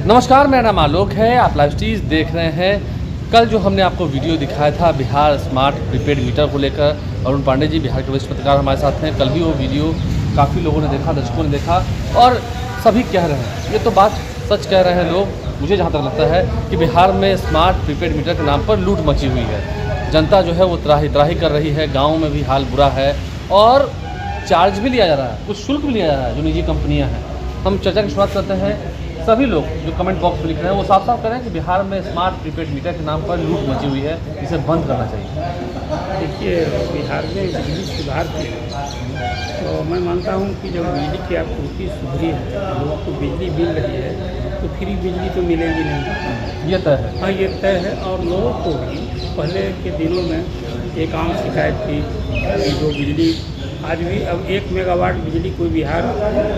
नमस्कार, मेरा नाम आलोक है। आप लाइव स्ट्रीज देख रहे हैं। कल जो हमने आपको वीडियो दिखाया था बिहार स्मार्ट प्रीपेड मीटर को लेकर, अरुण पांडे जी बिहार के वरिष्ठ पत्रकार हमारे साथ हैं। कल भी वो वीडियो काफ़ी लोगों ने देखा, दर्शकों ने देखा और सभी कह रहे हैं, ये तो बात सच कह रहे हैं लोग। मुझे जहाँ तक लगता है कि बिहार में स्मार्ट प्रीपेड मीटर के नाम पर लूट मची हुई है। जनता जो है वो त्राही त्राही कर रही है। गाँव में भी हाल बुरा है और चार्ज भी लिया जा रहा है, कुछ शुल्क भी लिया जा रहा है जो निजी कंपनियाँ हैं। हम चर्चा की शुरुआत करते हैं। सभी लोग जो कमेंट बॉक्स में लिख रहे हैं वो साफ साफ करें कि बिहार में स्मार्ट प्रीपेड मीटर के नाम पर लूट मची हुई है, इसे बंद करना चाहिए। देखिए, बिहार में बिजली सुधार के तो मैं मानता हूँ कि जब बिजली की आपूर्ति सुधरी है, लोगों को बिजली मिल रही है, तो फ्री बिजली तो मिलेगी नहीं, ये तय है। हाँ, ये तय है। और लोगों को भी पहले के दिनों में एक आम शिकायत थी कि जो बिजली आज भी अब 1 मेगावाट बिजली कोई बिहार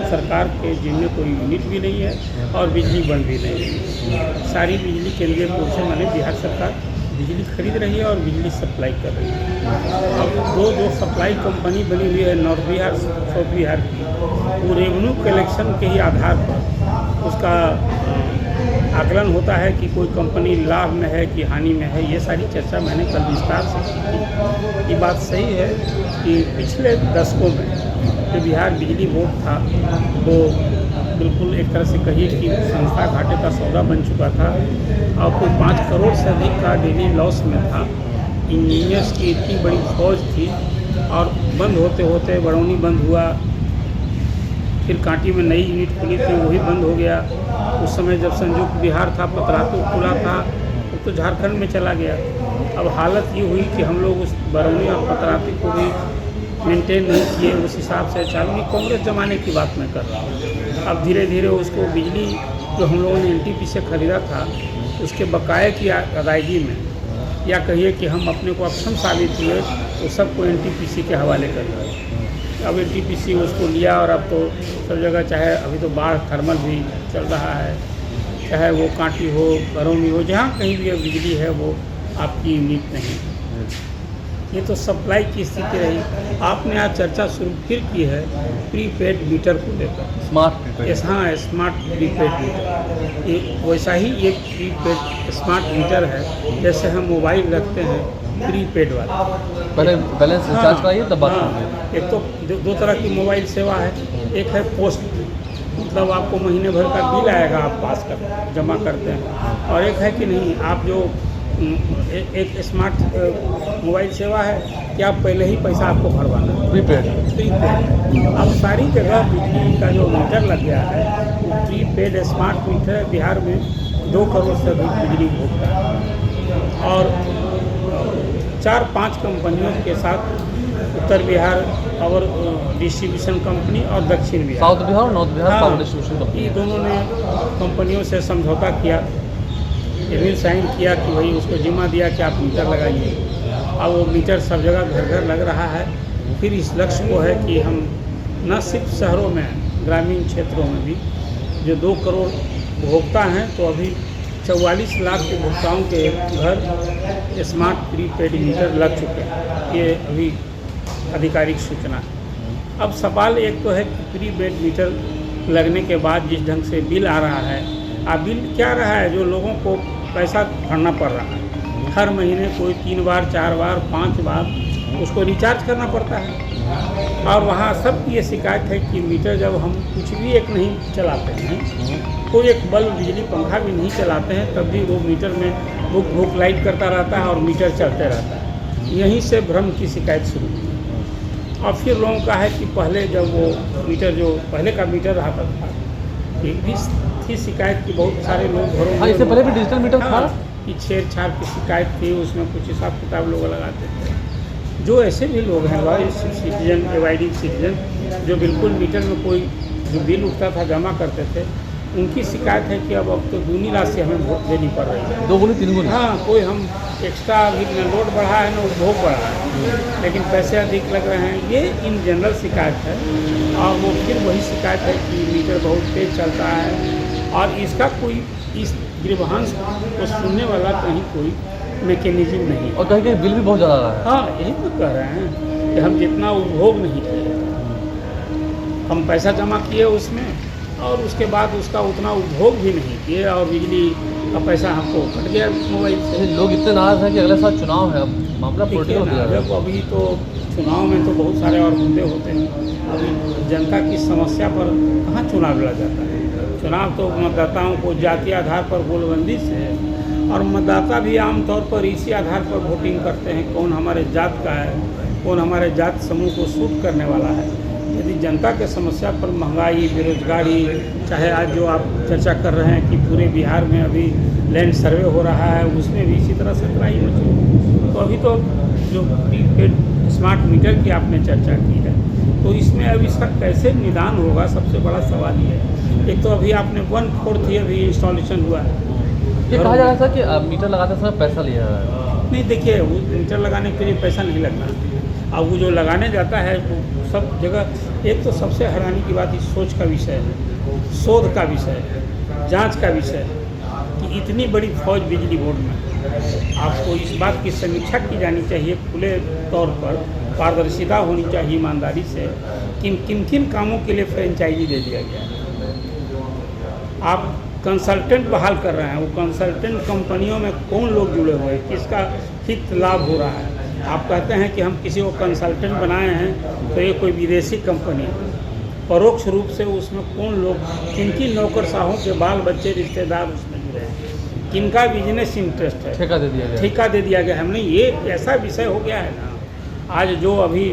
सरकार के जिनमें कोई यूनिट भी नहीं है और बिजली बंद भी नहीं है। सारी बिजली केंद्रीय बोर्ड से माने बिहार सरकार बिजली खरीद रही है और बिजली सप्लाई कर रही है। अब जो सप्लाई कंपनी बनी हुई है नॉर्थ बिहार साउथ बिहार की, वो रेवेन्यू कलेक्शन के ही आधार पर उसका आकलन होता है कि कोई कंपनी लाभ में है कि हानि में है। ये सारी चर्चा मैंने कल विस्तार से की थी। ये बात सही है कि पिछले दशकों में जो बिहार बिजली बोर्ड था वो बिल्कुल एक तरह से कहिए कि संस्था घाटे का सौदा बन चुका था और कोई 5 करोड़ से अधिक का डेली लॉस में था। इंजीनियर्स की इतनी बड़ी फौज थी और बंद होते होते बरौनी बंद हुआ, फिर कांटी में नई यूनिट खुली थी, वही बंद हो गया। उस समय जब संयुक्त बिहार था, पतरातू खुला था, तो झारखंड में चला गया। अब हालत ये हुई कि हम लोग उस बरौनी और पतरातू को भी मेंटेन नहीं किए उस हिसाब से। चालू कांग्रेस ज़माने की बात मैं कर रहा हूँ। अब धीरे धीरे उसको बिजली जो हम लोगों ने एनटीपी से ख़रीदा था उसके बकाये की अदायगी में, या कहिए कि हम अपने को अक्षम साबित हुए, तो सबको एनटीपीसी के हवाले कर दिया। अब एनटीपीसी उसको लिया और अब तो सब जगह, चाहे अभी तो बाढ़ थर्मल भी चल रहा है, चाहे वो कांटी हो, बरौनी हो, जहाँ कहीं भी बिजली है वो आपकी यूनिट नहीं। ये तो सप्लाई की स्थिति रही। आपने आज चर्चा शुरू फिर की है प्रीपेड मीटर को लेकर, स्मार्ट प्रीपेड। हाँ, स्मार्ट प्रीपेड मीटर। ये वैसा ही एक प्रीपेड स्मार्ट मीटर है जैसे हम मोबाइल रखते हैं प्रीपेड वाला। पहले बैलेंस रिचार्ज कराइए तब बात हाँ, एक तो दो तरह की मोबाइल सेवा है। एक है पोस्ट, मतलब आपको महीने भर का बिल आएगा, आप पास कर जमा करते हैं। और एक है कि नहीं, आप जो एक स्मार्ट मोबाइल सेवा है कि आप पहले ही पैसा आपको भरवाना है, प्रीपेड। अब सारी जगह बिजली का जो मीटर लग गया है वो प्रीपेड स्मार्ट मीटर है। बिहार में 2 करोड़ से अधिक बिजली उपभोक्ता है और 4-5 कंपनियों के साथ उत्तर बिहार और डिस्ट्रीब्यूशन कंपनी और दक्षिण बिहार, साउथ बिहार और north Bihar power distribution company, ये दोनों ने कंपनियों से समझौता किया, एग्रीमेंट साइन किया कि भाई उसको जिम्मा दिया कि आप मीटर लगाइए। अब वो मीटर सब जगह घर घर लग रहा है। फिर इस लक्ष्य को है कि हम न सिर्फ शहरों में, ग्रामीण क्षेत्रों में भी जो 2 करोड़ उपभोक्ता हैं, तो अभी 44 लाख उपभोक्ताओं के घर स्मार्ट प्रीपेड मीटर लग चुके हैं। ये अभी आधिकारिक सूचना है। अब सवाल एक तो है कि प्रीपेड मीटर लगने के बाद जिस ढंग से बिल आ रहा है, बिल क्या रहा है, जो लोगों को पैसा भरना पड़ रहा है हर महीने, कोई 3 बार 4 बार 5 बार उसको रिचार्ज करना पड़ता है। और वहाँ सबकी ये शिकायत है कि मीटर जब हम कुछ भी एक नहीं चलाते हैं, कोई एक बल्ब, बिजली, पंखा भी नहीं चलाते हैं, तब भी वो मीटर में भूख लाइट करता रहता है और मीटर चलते रहता है। यहीं से भ्रम की शिकायत शुरू हुई। और फिर लोगों का है कि पहले जब वो मीटर, जो पहले का मीटर रहा था, एक भी थी शिकायत की, बहुत सारे लोग घरों में, इससे पहले भी डिजिटल मीटर था कि छेड़छाड़ की शिकायत थी, उसमें कुछ हिसाब किताब लोग लगाते थे। जो ऐसे भी लोग हैं लॉयल सिटीजन, एवाइडिंग सिटीजन, जो बिल्कुल मीटर में कोई जो बिल उठता था जमा करते थे, उनकी शिकायत है कि अब तो दूनी राशि हमें वोट देनी पड़ रही है, 2 गुनी 3 गुनी। हाँ, कोई हम एक्स्ट्रा अभी न लोड बढ़ा है न उपभोग बढ़ा है, लेकिन पैसे अधिक लग रहे हैं। ये इन जनरल शिकायत है। और वो फिर वही शिकायत है कि मीटर बहुत तेज चलता है और इसका कोई, इस ग्रीवांश को सुनने वाला कहीं कोई मैकेनिज्म नहीं। और कहीं कहीं बिल भी बहुत ज़्यादा आ रहा है। हाँ, यही तो कह रहे हैं कि हम जितना उपभोग नहीं किए, हम पैसा जमा किए उसमें और उसके बाद उसका उतना उपभोग भी नहीं किए और बिजली का पैसा हमको कट गया मोबाइल से। लोग इतने नाराज हैं कि अगले साल चुनाव है, अब मामला पॉलिटिकल हो देखिए ना, गया है। जब अभी तो चुनाव में तो बहुत सारे और मुद्दे होते हैं। अभी जनता की समस्या पर कहाँ चुनाव लड़ा जाता है। चुनाव तो मतदाताओं को जाति आधार पर गोलबंदी से है, और मतदाता भी आमतौर पर इसी आधार पर वोटिंग करते हैं, कौन हमारे जात का है, कौन हमारे जात समूह को सूट करने वाला है। यदि जनता के समस्या पर महंगाई, बेरोजगारी, चाहे आज जो आप चर्चा कर रहे हैं कि पूरे बिहार में अभी लैंड सर्वे हो रहा है, उसमें भी इसी तरह से तबाही मची। तो अभी तो जो प्रीपेड स्मार्ट मीटर की आपने चर्चा की है, तो इसमें अब इसका कैसे निदान होगा, सबसे बड़ा सवाल ये है। एक तो अभी आपने 1/4 ही अभी इंस्टॉलेशन हुआ है। ये कहा जा रहा था कि मीटर लगाते समय पैसा लिया जा रहा है। नहीं, देखिए, वो मीटर लगाने के लिए पैसा नहीं लगना। अब वो जो लगाने जाता है वो सब जगह, एक तो सबसे हैरानी की बात इस सोच का विषय है, शोध का विषय है, जांच का विषय है कि इतनी बड़ी फौज बिजली बोर्ड में। आपको इस बात की समीक्षा की जानी चाहिए खुले तौर पर, पारदर्शिता होनी चाहिए ईमानदारी से, किन कामों के लिए फ्रेंचाइजी दे दिया गया है। आप कंसल्टेंट बहाल कर रहे हैं, वो कंसल्टेंट कंपनियों में कौन लोग जुड़े हुए हैं, किसका हित लाभ हो रहा है। आप कहते हैं कि हम किसी को कंसल्टेंट बनाए हैं तो ये कोई विदेशी कंपनी है, परोक्ष रूप से उसमें कौन लोग, किन नौकरशाहों के बाल बच्चे रिश्तेदार उसमें जुड़े हैं, किनका बिजनेस इंटरेस्ट है, ठेका दे दिया गया। ठेका दे दिया गया। हमने ये ऐसा विषय हो गया है ना। आज जो अभी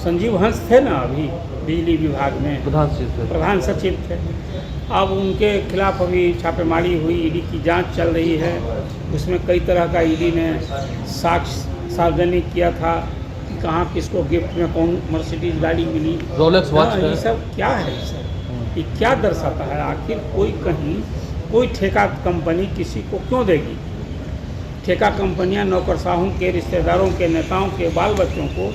संजीव हंस थे ना, अभी बिजली विभाग में प्रधान सचिव थे, अब उनके खिलाफ अभी छापेमारी हुई, ईडी की जांच चल रही है। उसमें कई तरह का ईडी ने साक्ष्य सार्वजनिक किया था कि कहाँ किसको गिफ्ट में कौन मर्सिडीज गाड़ी मिली, रोलेक्स वॉच। ये सब क्या है, ये क्या दर्शाता है। आखिर कोई ठेका कंपनी किसी को क्यों देगी। ठेका कंपनियां नौकरशाहों के, रिश्तेदारों के, नेताओं के बाल बच्चों को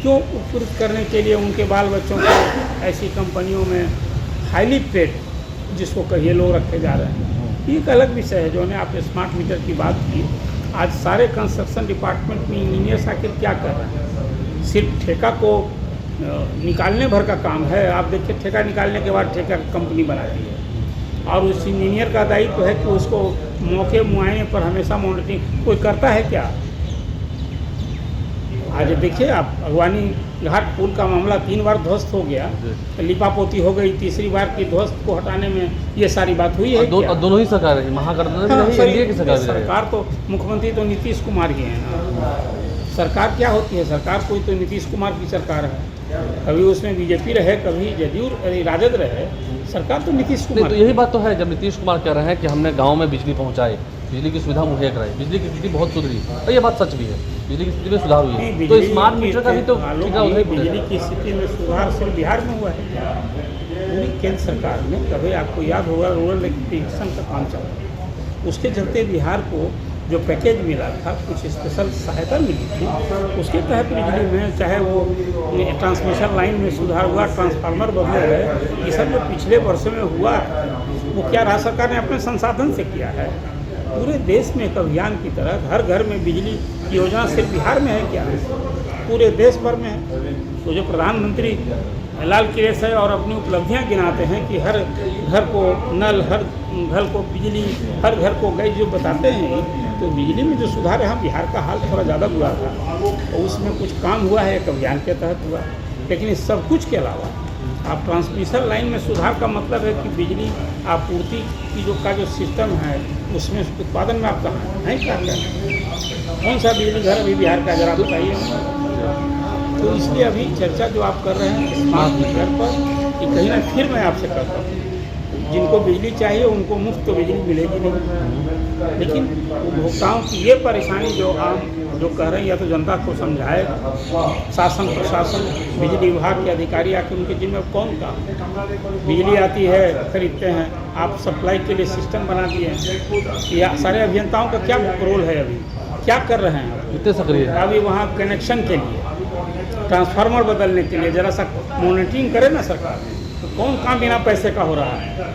क्यों उपकृत करने के लिए उनके बाल बच्चों को ऐसी कंपनियों में हाईली पेड, जिसको कहिए, लोग रखे जा रहे हैं। ये एक अलग विषय है। जो ने आप स्मार्ट मीटर की बात की, आज सारे कंस्ट्रक्शन डिपार्टमेंट में इंजीनियर्स आखिर क्या कर रहे हैं, सिर्फ ठेका को निकालने भर का काम है। आप देखिए, ठेका निकालने के बाद ठेका कंपनी बनाती है, और उस इंजीनियर का दायित्व है कि उसको मौके मुआयने पर हमेशा मॉनिटरिंग कोई करता है क्या। आज देखिए आप, अगवानी घाट पुल का मामला 3 बार ध्वस्त हो गया, लिपापोती हो गई, तीसरी बार की ध्वस्त को हटाने में ये सारी बात हुई है। दोनों ही सरकार है, महागठबंधन भी रही, एनडीए की सरकार तो मुख्यमंत्री तो नीतीश कुमार ही है ना। सरकार क्या होती है, सरकार कोई तो नीतीश कुमार की सरकार है। कभी उसमें बीजेपी रहे, कभी जदयू राजद रहे, सरकार तो नीतीश कुमार। तो यही बात तो है, जब नीतीश कुमार कह रहे हैं कि हमने गाँव में बिजली पहुँचाई, बिजली की सुविधा मुहैया कराई, बिजली की स्थिति बहुत सुधरी, और ये बात सच भी है, बिजली की स्थिति में सुधार हुई है। तो स्मार्ट मीटर का भी तो बिजली की स्थिति में सुधार सिर्फ बिहार में हुआ है, पूरी केंद्र सरकार ने। कभी आपको याद होगा, रूरल इलेक्ट्रिफिकेशन का काम चल रहा है, उसके चलते बिहार को जो पैकेज मिला था, कुछ स्पेशल सहायता मिली थी, उसके तहत बिजली में, चाहे वो ट्रांसमिशन लाइन में सुधार हुआ, ट्रांसफार्मर बदले गए, ये सब जो पिछले वर्षों में हुआ, वो क्या राज्य सरकार ने अपने संसाधन से किया है। पूरे देश में एक अभियान की तरह हर घर में बिजली की योजना सिर्फ बिहार में है क्या, पूरे देश भर में है। तो जो प्रधानमंत्री लाल किले से और अपनी उपलब्धियां गिनाते हैं कि हर घर को नल, हर घर को बिजली, हर घर को गैस जो बताते हैं, तो बिजली में जो सुधार है, बिहार का हाल थोड़ा ज़्यादा बुरा था, तो उसमें कुछ काम हुआ है, एक अभियान के तहत हुआ। लेकिन इस सब कुछ के अलावा आप ट्रांसमिशन लाइन में सुधार का मतलब है कि बिजली आपूर्ति की जो सिस्टम है, उसमें उत्पादन में आप कहाँ नहीं कर रहे हैं। कौन सा बिजली घर अभी बिहार का, जरा बताइए। तो इसलिए अभी चर्चा जो आप कर रहे हैं स्मार्ट मीटर पर, कि कहीं ना फिर मैं आपसे कहता हूँ, जिनको बिजली चाहिए उनको मुफ्त तो बिजली मिलेगी नहीं, लेकिन उपभोक्ताओं की ये परेशानी जो कह रहे हैं, या तो जनता को समझाए, शासन प्रशासन, बिजली विभाग के अधिकारी आके उनके जिम्मे कौन काम। बिजली आती है, खरीदते हैं, आप सप्लाई के लिए सिस्टम बना दिए हैं, या सारे अभियंताओं का क्या रोल है, अभी क्या कर रहे हैं, इतने सक्रिय अभी वहाँ कनेक्शन के लिए, ट्रांसफार्मर बदलने के लिए जरा सा मॉनिटरिंग करे ना सरकार, तो कौन काम बिना पैसे का हो रहा है।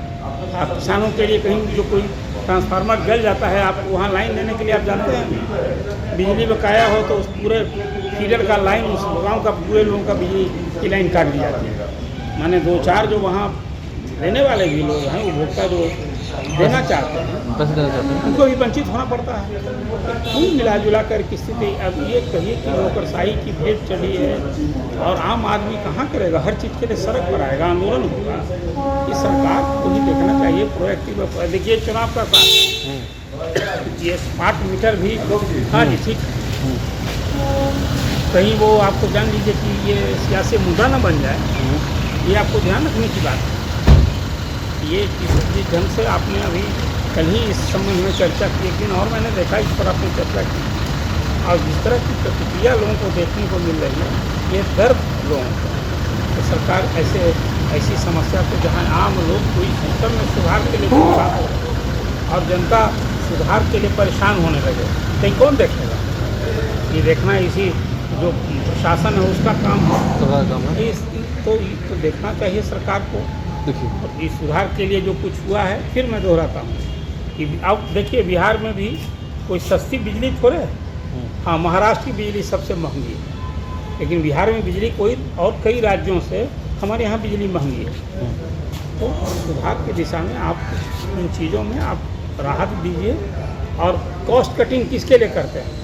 आप किसानों के लिए कहीं जो कोई ट्रांसफार्मर जल जाता है, आप वहाँ लाइन देने के लिए आप जानते हैं, बिजली बकाया हो तो उस पूरे फीडर का लाइन, उस गाँव का पूरे लोगों का बिजली की लाइन काट दी जाती है। माने 2-4 जो वहाँ लेने वाले भी लोग हैं, उपभोक्ता जो देना चाहते हैं पैसे देना चाहते हैं। उनको भी वंचित होना पड़ता है। कुल मिला जुला कर की स्थिति अब ये कहिए कि नौकरशाही की भेंट चढ़ी है और आम आदमी कहाँ करेगा, हर चीज़ के लिए सड़क पर आएगा, आंदोलन होगा। इस सरकार को भी देखना चाहिए प्रोएक्टिव। देखिए चुनाव का साथ ये स्मार्ट मीटर भी हाँ जी ठीक, कहीं वो आपको जान लीजिए कि ये सियासी मुद्दा न बन जाए, ये आपको ध्यान रखने की बात है। ये जिस ढंग से आपने अभी कल ही इस संबंध में चर्चा की, एक दिन और मैंने देखा इस पर आपने चर्चा की, और जिस तरह की प्रतिक्रिया लोगों को देखने को मिल रही है, ये दर्द लोगों को तो सरकार ऐसी समस्या को जहाँ आम लोग कोई सिस्टम में सुधार के लिए बात हो और जनता सुधार के लिए परेशान होने लगे, कहीं कौन देखेगा? ये देखना इसी जो प्रशासन है उसका काम है, सरकार का काम है। तो देखना चाहिए सरकार को। देखिए और इस सुधार के लिए जो कुछ हुआ है, फिर मैं दोहराता हूँ कि अब देखिए बिहार में भी कोई सस्ती बिजली थोड़े है। हाँ, महाराष्ट्र की बिजली सबसे महंगी है, लेकिन बिहार में बिजली कोई और कई राज्यों से हमारे यहाँ बिजली महंगी है। तो सुधार की दिशा में आप इन चीज़ों में आप राहत दीजिए। और कॉस्ट कटिंग किसके लिए करते हैं?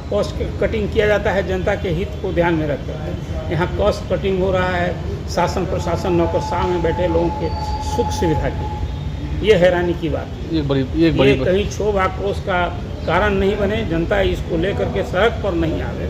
कॉस्ट कटिंग किया जाता है जनता के हित को ध्यान में रखकर। यहाँ कॉस्ट कटिंग हो रहा है शासन प्रशासन नौकरशाह में बैठे लोगों के सुख सुविधा की। ये हैरानी की बात है। ये कहीं क्षोभ आक्रोश का कारण नहीं बने, जनता इसको लेकर के सड़क पर नहीं आवे,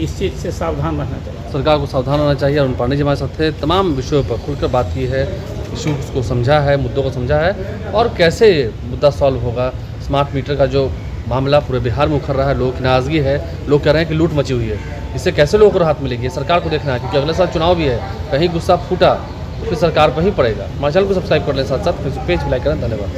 इस चीज़ से सावधान रहना चाहिए। सरकार को सावधान रहना चाहिए। अरुण पांडे जी हमारे साथ थे, तमाम विषयों पर खुलकर बात की है, इशूज़ को समझा है, मुद्दों को समझा है और कैसे मुद्दा सॉल्व होगा। स्मार्ट मीटर का जो मामला पूरे बिहार में उखड़ रहा है, लोगों की नाराज़गी है, लोग कह रहे हैं कि लूट मची हुई है, इससे कैसे लोगों को राहत मिलेगी, सरकार को देखना है, क्योंकि अगले साल चुनाव भी है। कहीं गुस्सा फूटा तो फिर सरकार पर ही पड़ेगा। हमारे चैनल को सब्सक्राइब कर लें, साथ साथ पेज भी लाइक करें। धन्यवाद।